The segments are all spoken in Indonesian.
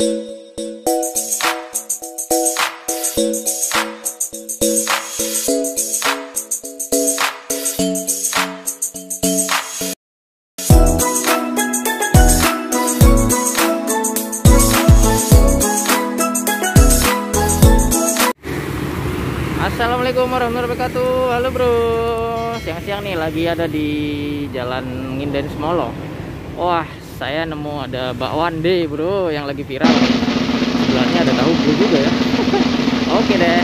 Assalamualaikum warahmatullahi wabarakatuh. Halo bro, siang-siang nih lagi ada di Jalan Nginden Semolo. Wah, saya nemu ada bakwan deh bro yang lagi viral. Sebelahnya ada tahu bro juga ya. Oke deh,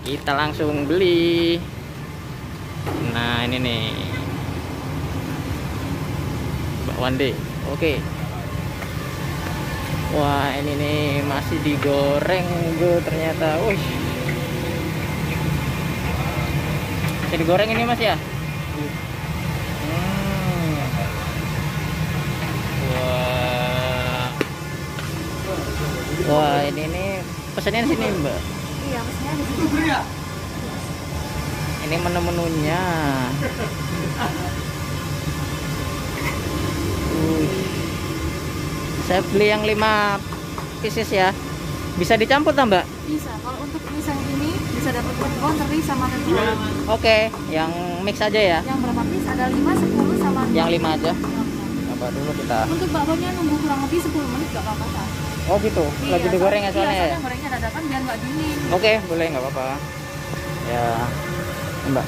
kita langsung beli. Nah ini nih bakwan deh. Oke. Wah ini nih masih digoreng bro ternyata. Wih, bisa digoreng ini mas ya. Wah ini pesannya di sini mbak. Iya pesannya di sini. Ini menu-menunya. Saya beli yang 5 pieces ya. Bisa dicampur tak mbak? Bisa. Kalau untuk misalnya ini bisa dapat klepon teri sama tempura. Oke, yang mix aja ya. Yang berapa piece? Ada 5, 10 sama 5. Yang 5 aja. Coba dulu kita. Untuk bakwannya nunggu kurang lebih 10 menit gak apa-apa kan? Oh gitu. Iya, Lagi digoreng ya soalnya ya. Gorengnya dadakan biar nggak dingin. Oke, boleh nggak apa-apa. Ya, mbak.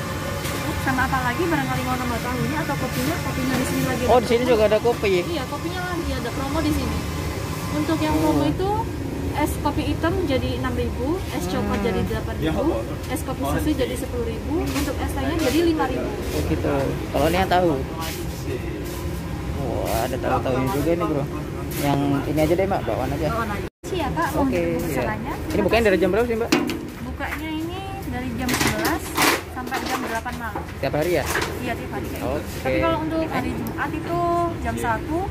Sama apa lagi barangkali mau nambah tahunya atau kopinya? Kopinya di sini lagi. Oh di sini juga ada kopi. Iya, kopinya lagi ada promo di sini. Untuk yang promo itu es kopi hitam jadi 6.000, es coklat jadi 8.000, es kopi susu jadi 10.000, untuk es tehnya jadi 5.000. Oh gitu. Kalau ini yang tahu. Wah, ada tahu-tahunya juga nih bro. Yang ini aja deh mbak, bakwan aja. Bakwan aja. Iya kak, mau pesanannya. Ini bukanya dari jam berapa sih mbak? Bukanya ini dari jam 11 sampai jam 8 malam. Tiap hari ya? Iya tiap hari kayak gitu. Oke. Tapi kalau untuk hari Jumat itu jam 1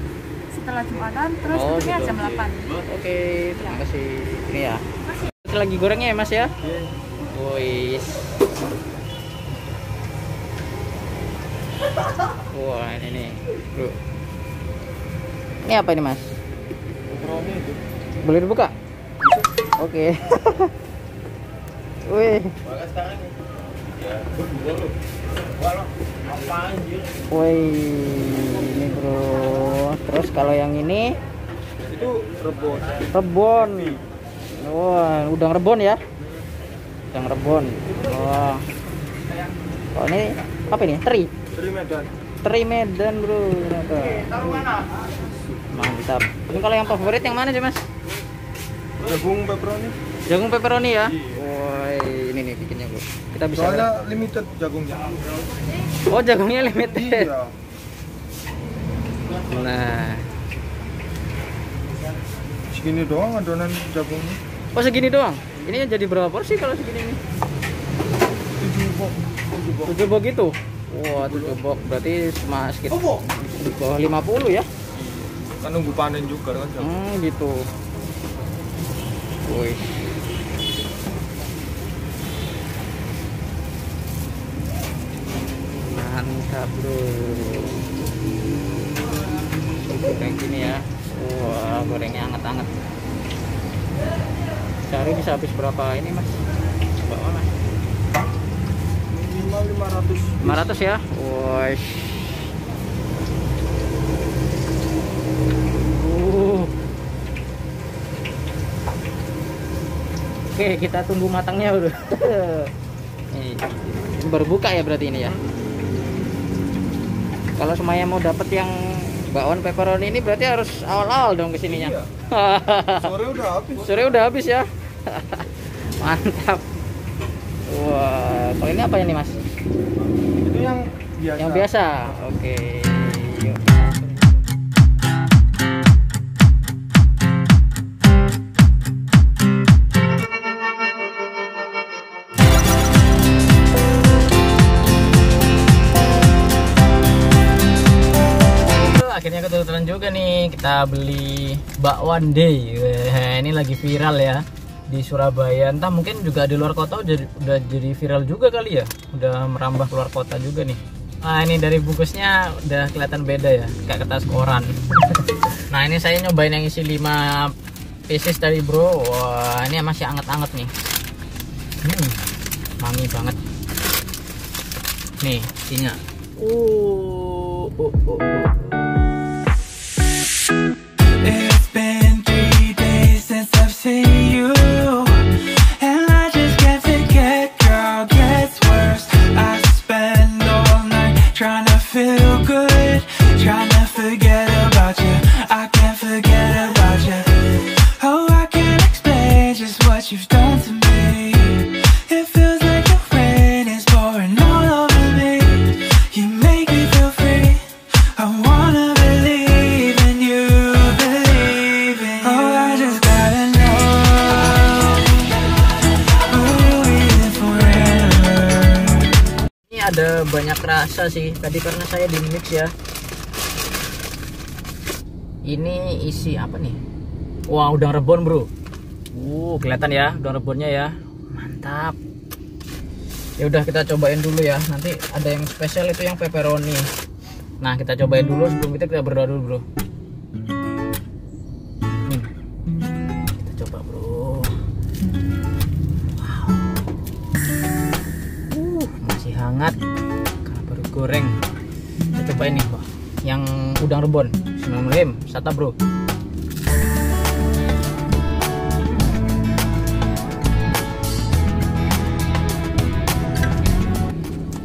setelah Jumatan, terus tutupnya gitu. jam 8. Oke, terima kasih. Ini ya. Kita lagi gorengnya ya mas ya? Wih. Wah ini nih bro. Ini apa ini mas? Boleh dibuka? Oke. Wih. Wih, ini bro. Terus kalau yang ini itu rebon. Rebon. Wah, udang rebon ya? Udang rebon. Wah. Oh ini apa ini? Teri. Teri Medan. Teri Medan bro. Mantap. Ini kalau yang favorit yang mana sih mas? Jagung pepperoni. Jagung pepperoni ya? Wah, ini nih bikinnya bro. Kita bisa. Soalnya limited jagungnya. Oh jagungnya limited. Iya. Nah. Segini doang adonan jagungnya. Oh segini doang? Ini jadi berapa porsi kalau segini nih? 7 box. 7 box gitu? Wah 7 box berarti sekitar di bawah 50 ya? Kan nunggu panen juga kan jagung. Gitu. Wih. Mantap bro. Goreng gini ya. Wah gorengnya hangat-hangat. Sehari bisa habis berapa ini mas? Berapa mas? Minimal 500. 500 ya? Wih. Oke kita tunggu matangnya bro. Ini baru buka ya berarti ini ya. Kalau semuanya mau dapet yang bakwan pepperoni ini berarti harus awal-awal dong kesininya. Iya. Sore udah habis. Sore udah habis ya. Mantap. Wah, kalau ini apa ini mas? Itu yang biasa. Yang biasa. Oke. Yuk. Akhirnya kebetulan juga nih kita beli bakwan day. Ini lagi viral ya di Surabaya. Entah mungkin juga di luar kota udah jadi viral juga kali ya. Udah merambah keluar kota juga nih. Nah ini dari bungkusnya udah kelihatan beda ya, kayak kertas koran. Nah ini saya nyobain yang isi 5 pieces tadi bro. Wah, ini masih anget-anget nih. Wangi banget. Nih, isinya. It's been 3 days since I've seen you, and I just can't forget, girl, gets worse. I spend all night trying to feel good, trying to forget about you. I can't forget about you. Oh, I can't explain just what you've done to me. It feels like the rain is pouring all over me. You make me feel free. I wanna believe in you, believe in you. Oh, I just gotta know, will we live forever? Ini ada banyak rasa sih. Tadi karena saya di mix ya. Ini isi apa nih? Wah, udang rebon bro. Kelihatan ya udang rebonnya ya. Mantap. Ya udah kita cobain dulu ya. Nanti ada yang spesial itu yang pepperoni. Nah, kita cobain dulu sebelum kita berdoa dulu bro. Kita coba bro. Wow. Masih hangat karena baru goreng. Kita cobain nih bro. Yang udang rebon 9 lim, sata bro.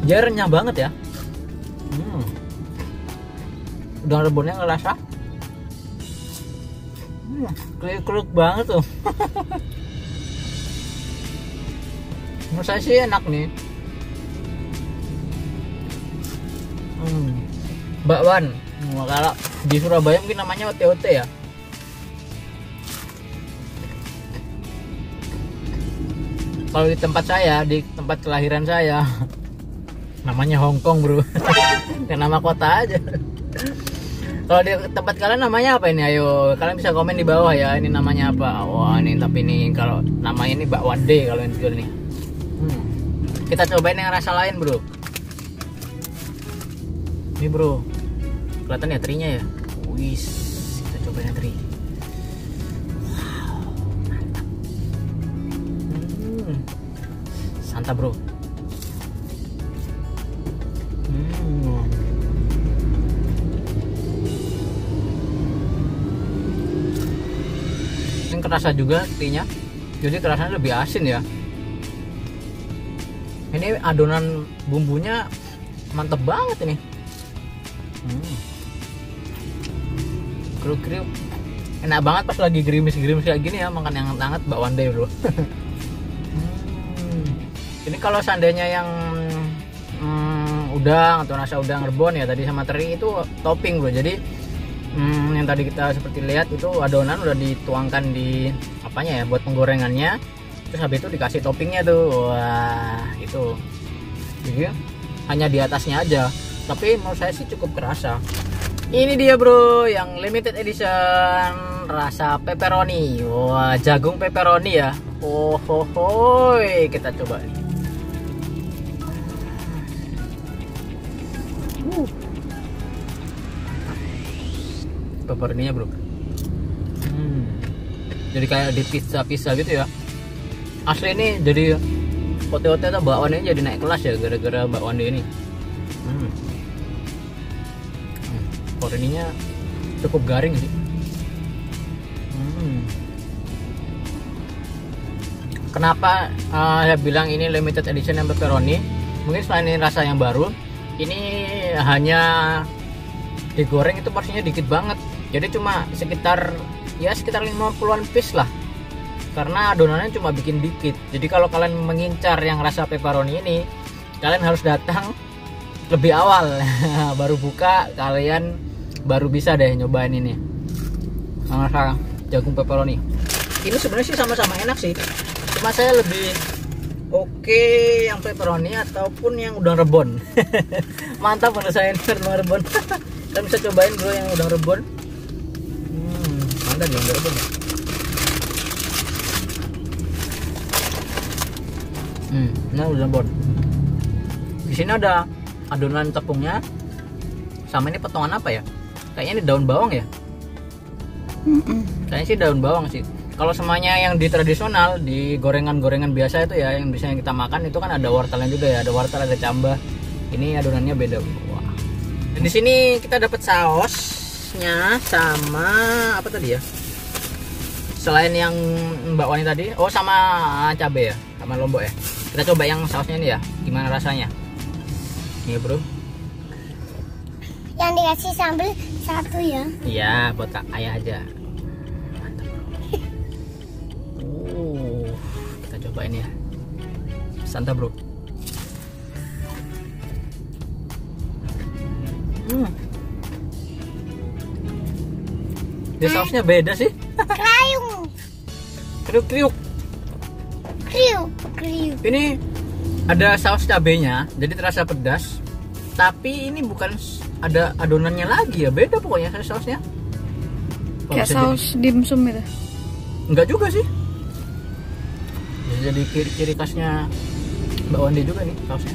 Dia renyah banget ya. Udang rebonnya ngerasa kriuk-kriuk banget tuh. Menurut saya sih enak nih. Bakwan. Kalau di Surabaya mungkin namanya ote-ote ya. Kalau di tempat saya, di tempat kelahiran saya, namanya Hongkong bro. Kayak nama kota aja. Kalau di tempat kalian namanya apa ini? Ayo kalian bisa komen di bawah ya. Ini namanya apa? Wah ini tapi ini kalau namanya ini bakwan deh kalau yang jual nih. Kita cobain yang rasa lain bro. Ini bro, kelihatan ya terinya ya. Wis, kita cobain yang teri. Wow, mantap. Santap bro. Ini kerasa juga terinya. Jadi kerasanya lebih asin ya. Ini adonan bumbunya mantep banget ini. Kriuk-kriuk. Enak banget pas lagi gerimis-gerimis kayak gini ya, makan yang hangat bakwan deh bro. Ini kalau seandainya yang udang atau rasa udang rebon ya tadi sama teri itu topping bro. Jadi yang tadi kita seperti lihat itu adonan udah dituangkan di apanya ya buat penggorengannya. Terus habis itu dikasih toppingnya tuh. Wah, itu. Jadi hanya di atasnya aja. Tapi menurut saya sih cukup kerasa. Ini dia bro, yang limited edition rasa pepperoni. Wah, jagung pepperoni ya. Kita coba nih. Pepperoninya bro. Jadi kayak di pizza gitu ya. Asli ini jadi ote-ote atau bakwan ini jadi naik kelas ya gara-gara bakwan ini. Pepperoninya cukup garing sih. Kenapa saya bilang ini limited edition yang pepperoni? Mungkin selain ini rasa yang baru, ini hanya digoreng itu porsinya dikit banget. Jadi cuma sekitar 50-an piece lah. Karena adonannya cuma bikin dikit. Jadi kalau kalian mengincar yang rasa pepperoni ini, kalian harus datang lebih awal. Baru buka kalian baru bisa deh nyobain ini rasa jagung pepperoni. Ini sebenarnya sih sama-sama enak sih, cuma saya lebih oke yang pepperoni ataupun yang udang rebon. Mantap menurut saya ini udang rebon. Kalian bisa cobain bro yang udang rebon. Mantap yang udang rebon. Ini udang rebon. Di sini ada adonan tepungnya, sama ini potongan apa ya? Kayaknya ini daun bawang ya. Kayaknya sih daun bawang sih. kalau semuanya yang di tradisional, di gorengan-gorengan biasa itu ya, yang biasanya kita makan itu kan ada wortelnya juga ya, ada wortel, ada cambah. Ini adonannya beda. Wah. Dan di sini kita dapat sausnya sama apa tadi ya? Selain yang Mbak Wani tadi, oh sama cabai ya, sama lombok ya. Kita coba yang sausnya ini ya, gimana rasanya? Nih bro. Yang dikasih sambal satu ya. Iya, buat Kak Ayah aja. Mantap bro. Kita cobain ya. Santap bro. Dia sausnya beda sih. Kriuk. Kriuk-kriuk. Kriuk. Ini ada saus cabenya, jadi terasa pedas. Tapi ini bukan ada adonannya lagi ya, beda pokoknya sausnya. Kayak saus dimsum itu. Enggak juga sih. Bisa jadi ciri khasnya Mbak Wandi juga nih sausnya.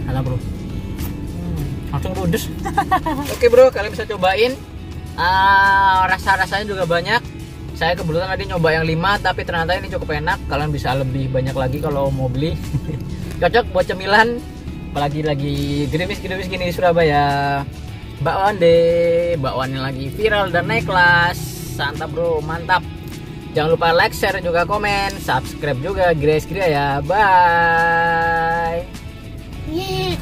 Enak bro. Langsung ludes. Oke bro, kalian bisa cobain. Rasa-rasanya juga banyak. Saya kebetulan tadi nyoba yang 5, tapi ternyata ini cukup enak. Kalian bisa lebih banyak lagi kalau mau beli. Cocok buat cemilan, apalagi lagi gerimis-gerimis gini di Surabaya. bakwan yang lagi viral dan naik kelas. Santap bro, mantap. Jangan lupa like, share, juga komen, subscribe juga, Grace Gria ya. Bye. Yeah.